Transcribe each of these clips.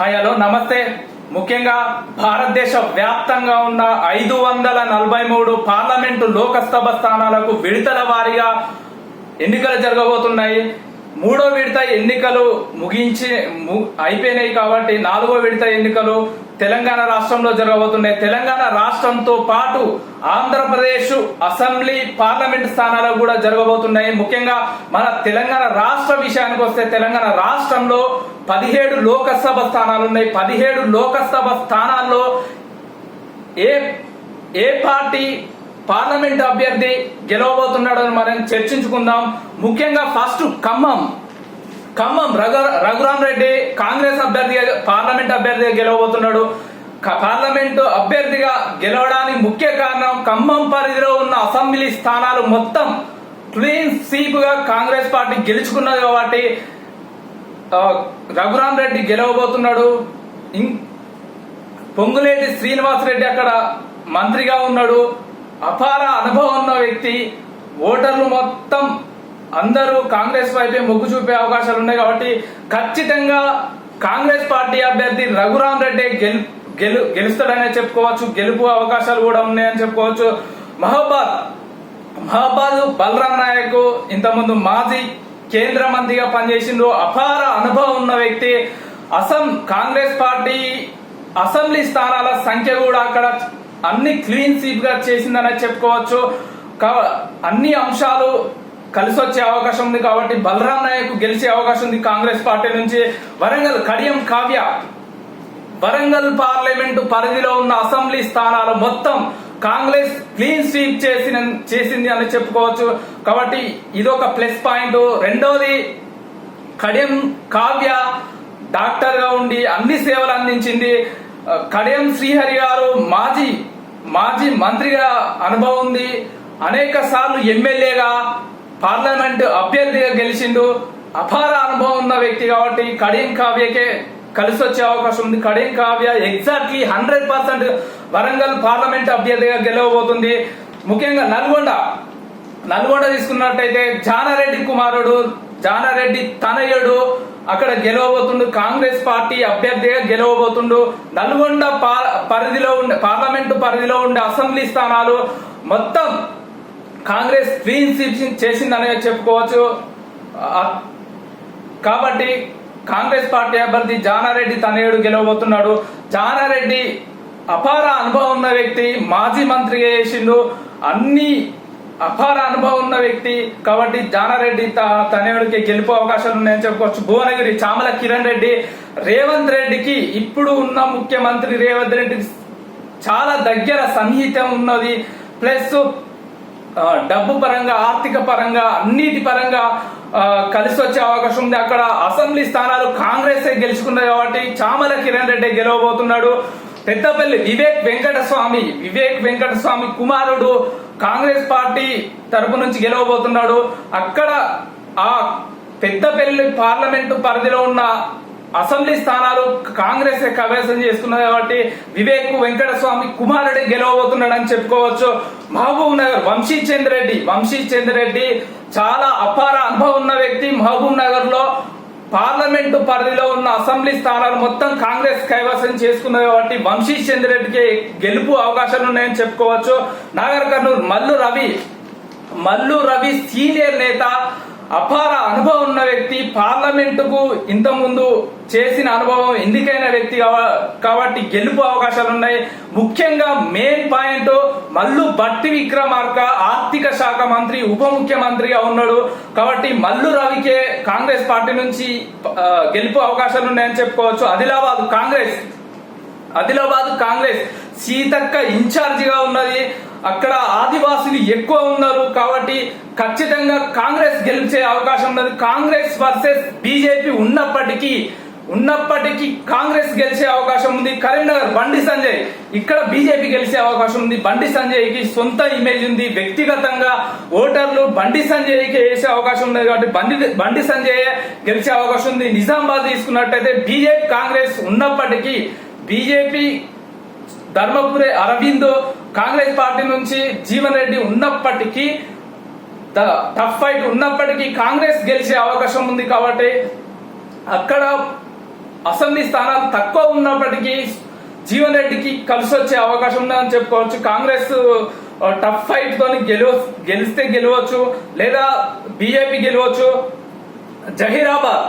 Hi hello నమస్తే. ముఖ్యంగా భారతదేశ వ్యాప్తంగా ఉన్న 543 పార్లమెంటు లోకసభ స్థానాలకు విడతల వారీగా ఎన్నికలు జరగబోతున్నాయి. మూడో విడత ఎన్నికలు అయిపోయినాయి కాబట్టి నాలుగో విడత ఎన్నికలు తెలంగాణ రాష్ట్రంలో జరగబోతున్నాయి. తెలంగాణ రాష్ట్రంతో పాటు ఆంధ్రప్రదేశ్ అసెంబ్లీ పార్లమెంట్ స్థానాలు కూడా జరగబోతున్నాయి. ముఖ్యంగా మన తెలంగాణ రాష్ట్ర విషయానికి వస్తే తెలంగాణ రాష్ట్రంలో 17 లోకసభ స్థానాలు ఉన్నాయి. 17 లోకసభ స్థానాల్లో ఏ పార్టీ పార్లమెంట్ అభ్యర్థి గెలవబోతున్నాడని మనం చర్చించుకుందాం. ముఖ్యంగా ఫస్ట్ ఖమ్మం రఘురామ్ రెడ్డి కాంగ్రెస్ అభ్యర్థిగా పార్లమెంట్ అభ్యర్థిగా గెలవబోతున్నాడు. పార్లమెంటు అభ్యర్థిగా గెలవడానికి ముఖ్య కారణం ఖమ్మం పరిధిలో ఉన్న అసెంబ్లీ స్థానాలు మొత్తం క్లీన్ స్వీప్ గా కాంగ్రెస్ పార్టీ గెలుచుకున్నది కాబట్టి రఘురామ్ రెడ్డి గెలవబోతున్నాడు. పొంగులేటి శ్రీనివాస్ రెడ్డి అక్కడ మంత్రిగా ఉన్నాడు. అపార అనుభవం ఉన్న వ్యక్తి. ఓటర్లు మొత్తం అందరూ కాంగ్రెస్ వైపే మొగ్గు చూపే అవకాశాలు ఉన్నాయి కాబట్టి ఖచ్చితంగా కాంగ్రెస్ పార్టీ అభ్యర్థి రఘురామ్ రెడ్డి గెలుస్తాడనే చెప్పుకోవచ్చు. గెలుపు అవకాశాలు కూడా ఉన్నాయని చెప్పుకోవచ్చు. మహబాద్ బలరాం నాయక్ ఇంతకుముందు మాజీ కేంద్ర మంత్రిగా పనిచేసిండు. అపార అనుభవం ఉన్న వ్యక్తి. కాంగ్రెస్ పార్టీ అసెంబ్లీ స్థానాల సంఖ్య కూడా అక్కడ అన్ని క్లీన్ స్వీప్ గా చేసిందని చెప్పుకోవచ్చు. అన్ని అంశాలు కలిసి వచ్చే అవకాశం ఉంది కాబట్టి బలరాం నాయక్ గెలిచే అవకాశం ఉంది కాంగ్రెస్ పార్టీ నుంచి. కడియం కావ్య వరంగల్ పార్లమెంటు పరిధిలో ఉన్న అసెంబ్లీ స్థానాలు మొత్తం కాంగ్రెస్ క్లీన్ స్వీప్ చేసింది అని చెప్పుకోవచ్చు. కాబట్టి ఇదొక ప్లస్ పాయింట్. రెండోది కడియం కావ్య డాక్టర్ గా ఉండి అన్ని సేవలు అందించింది. కడియం శ్రీహరి గారు మాజీ మంత్రిగా అనుభవం ఉంది. అనేక సార్లు ఎమ్మెల్యేగా పార్లమెంట్ అభ్యర్థిగా గెలిచిండు. అపార అనుభవం ఉన్న వ్యక్తి కాబట్టి కడియం కావ్యకే కలిసి వచ్చే అవకాశం ఉంది. కడియం కావ్య ఎగ్జాక్ట్లీ 100% వరంగల్ పార్లమెంట్ అభ్యర్థిగా గెలవబోతుంది. ముఖ్యంగా నల్గొండ తీసుకున్నట్టయితే జానారెడ్డి కుమారుడు జానారెడ్డి తనయుడు అక్కడ గెలవబోతుండు. కాంగ్రెస్ పార్టీ అభ్యర్థిగా గెలవబోతుండు. నల్గొండ పార్లమెంటు పరిధిలో ఉండే అసెంబ్లీ స్థానాలు మొత్తం కాంగ్రెస్ క్లీన్ స్వీప్ చేసిందనే చెప్పుకోవచ్చు. కాబట్టి కాంగ్రెస్ పార్టీ అభ్యర్థి జానారెడ్డి తనయుడు గెలవబోతున్నాడు. జానారెడ్డి అపార అనుభవం ఉన్న వ్యక్తి. మాజీ మంత్రిగా చేసిండు. అపార అనుభవం ఉన్న వ్యక్తి కాబట్టి జానారెడ్డి తనయుడికి గెలుపు అవకాశాలు ఉన్నాయని చెప్పుకోవచ్చు. భువనగిరి చామల కిరణ్ రెడ్డి రేవంత్ రెడ్డికి ఇప్పుడు ఉన్న ముఖ్యమంత్రి రేవంత్ రెడ్డికి చాలా దగ్గర సన్నిహితం ఉన్నది. ప్లస్ డబ్బు పరంగా ఆర్థిక పరంగా అన్నిటి పరంగా కలిసి వచ్చే అవకాశం ఉంది. అక్కడ అసెంబ్లీ స్థానాలు కాంగ్రెస్ గెలుచుకున్నది కాబట్టి చామల కిరణ్ రెడ్డి గెలవబోతున్నాడు. పెద్దపల్లి వివేక్ వెంకటస్వామి కుమారుడు కాంగ్రెస్ పార్టీ తరపు నుంచి గెలవబోతున్నాడు. అక్కడ ఆ పెద్దపల్లి పార్లమెంటు పరిధిలో ఉన్న అసెంబ్లీ స్థానాలు కాంగ్రెస్ కైవసం చేసుకున్నది కాబట్టి వివేక్ వెంకటస్వామి కుమారుడే గెలవబోతున్నాడు అని చెప్పుకోవచ్చు. మహబూబ్ నగర్ వంశీ రెడ్డి చాలా అపార అనుభవం ఉన్న వ్యక్తి. మహబూబ్ నగర్ లో పార్లమెంటు పరిధిలో ఉన్న అసెంబ్లీ స్థానాలు మొత్తం కాంగ్రెస్ కైవసం చేసుకున్నది కాబట్టి వంశీ రెడ్డికి గెలుపు అవకాశాలు ఉన్నాయని చెప్పుకోవచ్చు. నాగర్ కర్నూలు మల్లు రవి సీనియర్ నేత. అపార అనుభవం ఉన్న వ్యక్తి. పార్లమెంటుకు ఇంత ముందు చేసిన అనుభవం ఎన్నికైన వ్యక్తి కాబట్టి గెలుపు అవకాశాలు ఉన్నాయి. ముఖ్యంగా మెయిన్ పాయింట్ మల్లు భట్టి విక్రమార్క ఆర్థిక శాఖ మంత్రి ఉప ముఖ్యమంత్రిగా ఉన్నాడు కాబట్టి మల్లు రవికే కాంగ్రెస్ పార్టీ నుంచి గెలుపు అవకాశాలు ఉన్నాయని చెప్పుకోవచ్చు. ఆదిలాబాద్ కాంగ్రెస్ సీతక్క ఇన్ఛార్జిగా ఉన్నది. అక్కడ ఆదివాసులు ఎక్కువ ఉన్నారు కాబట్టి ఖచ్చితంగా కాంగ్రెస్ గెలిచే అవకాశం ఉన్నది. కాంగ్రెస్ వర్సెస్ బీజేపీ ఉన్నప్పటికీ కాంగ్రెస్ గెలిచే అవకాశం ఉంది. కరీంనగర్ బండి సంజయ్ ఇక్కడ బీజేపీ గెలిచే అవకాశం ఉంది. బండి సంజయ్ కి సొంత ఇమేజ్ ఉంది. వ్యక్తిగతంగా ఓటర్లు బండి సంజయ్ కి వేసే అవకాశం ఉంది కాబట్టి బండి సంజయ్ గెలిచే అవకాశం ఉంది. నిజామాబాద్ తీసుకున్నట్టయితే బీజేపీ కాంగ్రెస్ ఉన్నప్పటికీ బీజేపీ ధర్మపురి అరవింద్ కాంగ్రెస్ పార్టీ నుంచి జీవన్ రెడ్డి ఉన్నప్పటికీ టఫ్ ఫైట్ ఉన్నప్పటికీ కాంగ్రెస్ గెలిచే అవకాశం ఉంది కాబట్టి అక్కడ అసెంబ్లీ స్థానాలు తక్కువ ఉన్నప్పటికీ జీవన్ రెడ్డికి కలిసి వచ్చే అవకాశం ఉందని చెప్పుకోవచ్చు. కాంగ్రెస్ టఫ్ ఫైట్ తోని గెలిస్తే గెలవచ్చు, లేదా బీజేపీ గెలవచ్చు. జహీరాబాద్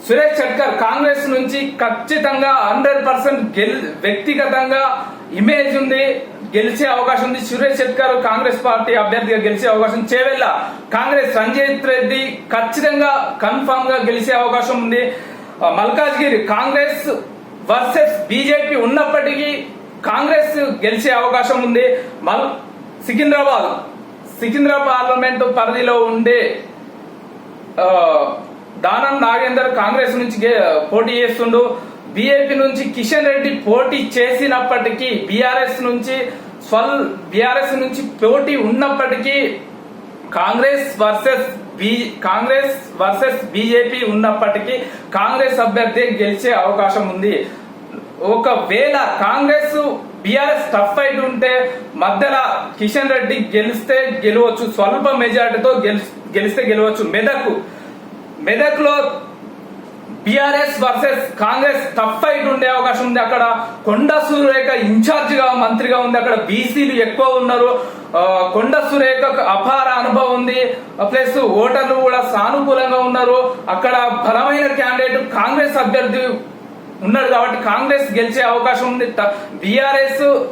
సురేష్ షెట్కర్ కాంగ్రెస్ నుంచి ఖచ్చితంగా 100% వ్యక్తిగతంగా ఇమేజ్ ఉంది, గెలిచే అవకాశం ఉంది. సురేష్ షెట్కర్ కాంగ్రెస్ పార్టీ అభ్యర్థిగా గెలిచే అవకాశం. చేవెళ్ళ కాంగ్రెస్ రంజిత్ రెడ్డి ఖచ్చితంగా కన్ఫామ్ గా గెలిచే అవకాశం ఉంది. మల్కాజ్గిరి కాంగ్రెస్ వర్సెస్ బీజేపీ ఉన్నప్పటికీ కాంగ్రెస్ గెలిచే అవకాశం ఉంది. సికింద్రాబాద్ పార్లమెంటు పరిధిలో ఉండే దానం నాగేందర్ కాంగ్రెస్ నుంచి పోటీ చేస్తుండు. బీజేపీ నుంచి కిషన్ రెడ్డి పోటీ చేసినప్పటికీ బీఆర్ఎస్ నుంచి పోటీ ఉన్నప్పటికీ కాంగ్రెస్ వర్సెస్ బీజేపీ ఉన్నప్పటికీ కాంగ్రెస్ అభ్యర్థి గెలిచే అవకాశం ఉంది. ఒకవేళ కాంగ్రెస్ బీఆర్ఎస్ టఫ్ ఫైట్ ఉంటే మధ్యలో కిషన్ రెడ్డి గెలిస్తే గెలవచ్చు, స్వల్ప మెజార్టీతో గెలిస్తే గెలవచ్చు. మెదక్ లో BRS versus Congress tough fight ఉండే అవకాశం ఉంది. అక్కడ కొండ సురేఖ ఇన్ఛార్జ్ గా మంత్రిగా ఉంది. అక్కడ బీసీలు ఎక్కువ ఉన్నారు. కొండ సురేఖ అపార అనుభవం ఉంది, ప్లస్ ఓటర్లు కూడా సానుకూలంగా ఉన్నారు. అక్కడ బలమైన క్యాండిడేట్ కాంగ్రెస్ అభ్యర్థి ఉన్నాడు కాబట్టి కాంగ్రెస్ గెలిచే అవకాశం ఉంది.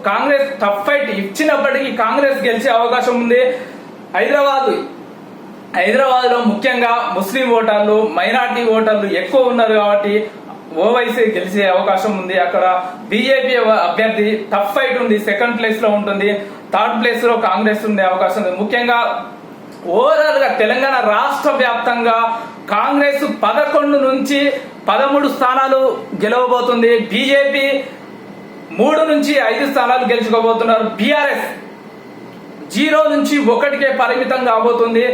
కాంగ్రెస్ టఫ్ ఫైట్ ఇచ్చినప్పటికీ కాంగ్రెస్ గెలిచే అవకాశం ఉంది. హైదరాబాద్ లో ముఖ్యంగా ముస్లిం ఓటర్లు, మైనార్టీ ఓటర్లు ఎక్కువ ఉన్నారు కాబట్టి ఓవైసీ గెలిచే అవకాశం ఉంది. అక్కడ బీజేపీ అభ్యర్థి టఫ్ ఫైట్ ఉంది, సెకండ్ ప్లేస్ లో ఉంటుంది. థర్డ్ ప్లేస్ లో కాంగ్రెస్ ఉండే అవకాశం ఉంది. ముఖ్యంగా ఓవరాల్ గా తెలంగాణ రాష్ట్ర వ్యాప్తంగా కాంగ్రెస్ 11 నుంచి 13 స్థానాలు గెలవబోతుంది. బీజేపీ 3 నుంచి 5 స్థానాలు గెలుచుకోబోతున్నారు. బీఆర్ఎస్ 0 నుంచి 1కే పరిమితం కాబోతుంది.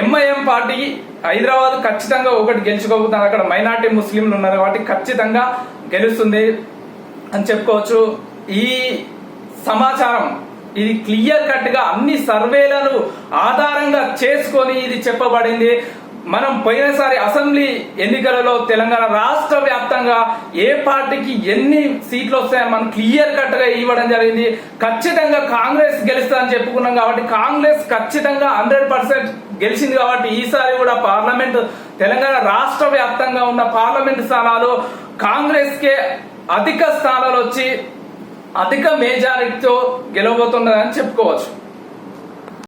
ఎంఐఎం పార్టీ హైదరాబాద్ ఖచ్చితంగా 1 గెలుచుకోబోతున్నారు. అక్కడ మైనార్టీ ముస్లింలు ఉన్నారు కాబట్టి ఖచ్చితంగా గెలుస్తుంది అని చెప్పుకోవచ్చు. ఈ సమాచారం ఇది క్లియర్ కట్ గా అన్ని సర్వేలను ఆధారంగా చేసుకొని ఇది చెప్పబడింది. మనం పోయినసారి అసెంబ్లీ ఎన్నికలలో తెలంగాణ రాష్ట్ర వ్యాప్తంగా ఏ పార్టీకి ఎన్ని సీట్లు వస్తాయని మనం క్లియర్ కట్ గా ఇవ్వడం జరిగింది. ఖచ్చితంగా కాంగ్రెస్ గెలుస్తుందని చెప్పుకున్నాం కాబట్టి కాంగ్రెస్ ఖచ్చితంగా 100% గెలిచింది కాబట్టి ఈసారి కూడా తెలంగాణ రాష్ట్ర వ్యాప్తంగా ఉన్న పార్లమెంట్ స్థానాలు కాంగ్రెస్ కే అధిక స్థానాలు వచ్చి అధిక మెజారిటీతో గెలవబోతున్నదని చెప్పుకోవచ్చు.